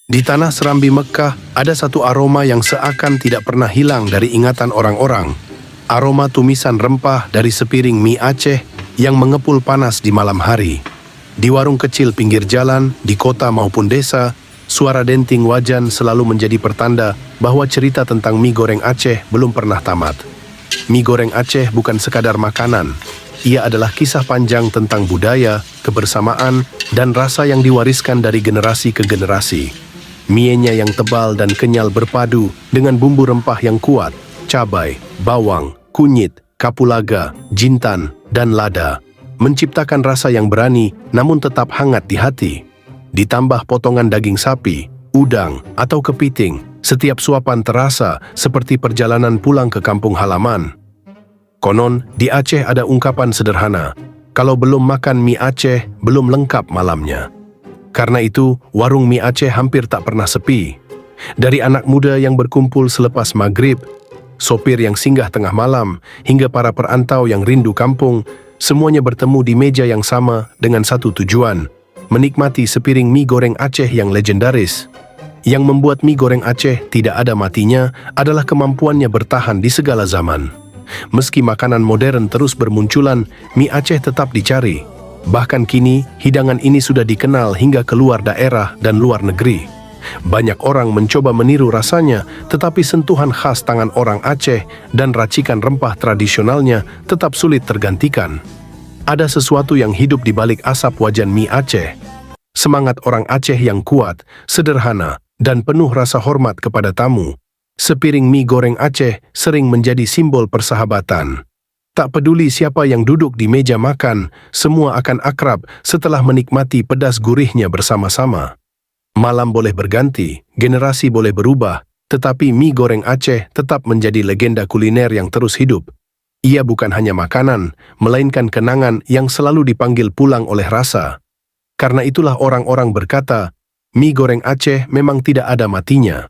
Di tanah serambi Mekkah, ada satu aroma yang seakan tidak pernah hilang dari ingatan orang-orang. Aroma tumisan rempah dari sepiring mie Aceh yang mengepul panas di malam hari. Di warung kecil pinggir jalan, di kota maupun desa, suara denting wajan selalu menjadi pertanda bahwa cerita tentang mie goreng Aceh belum pernah tamat. Mie goreng Aceh bukan sekadar makanan. Ia adalah kisah panjang tentang budaya, kebersamaan, dan rasa yang diwariskan dari generasi ke generasi. Mienya yang tebal dan kenyal berpadu dengan bumbu rempah yang kuat, cabai, bawang, kunyit, kapulaga, jintan, dan lada, menciptakan rasa yang berani namun tetap hangat di hati. Ditambah potongan daging sapi, udang, atau kepiting, setiap suapan terasa seperti perjalanan pulang ke kampung halaman. Konon, di Aceh ada ungkapan sederhana, kalau belum makan mie Aceh, belum lengkap malamnya. Karena itu, warung mie Aceh hampir tak pernah sepi. Dari anak muda yang berkumpul selepas maghrib, sopir yang singgah tengah malam, hingga para perantau yang rindu kampung, semuanya bertemu di meja yang sama dengan satu tujuan, menikmati sepiring mie goreng Aceh yang legendaris. Yang membuat mie goreng Aceh tidak ada matinya adalah kemampuannya bertahan di segala zaman. Meski makanan modern terus bermunculan, mie Aceh tetap dicari. Bahkan kini, hidangan ini sudah dikenal hingga keluar daerah dan luar negeri. Banyak orang mencoba meniru rasanya, tetapi sentuhan khas tangan orang Aceh dan racikan rempah tradisionalnya tetap sulit tergantikan. Ada sesuatu yang hidup di balik asap wajan mie Aceh. Semangat orang Aceh yang kuat, sederhana, dan penuh rasa hormat kepada tamu. Sepiring mie goreng Aceh sering menjadi simbol persahabatan. Tak peduli siapa yang duduk di meja makan, semua akan akrab setelah menikmati pedas gurihnya bersama-sama. Malam boleh berganti, generasi boleh berubah, tetapi mie goreng Aceh tetap menjadi legenda kuliner yang terus hidup. Ia bukan hanya makanan, melainkan kenangan yang selalu dipanggil pulang oleh rasa. Karena itulah orang-orang berkata, mie goreng Aceh memang tidak ada matinya.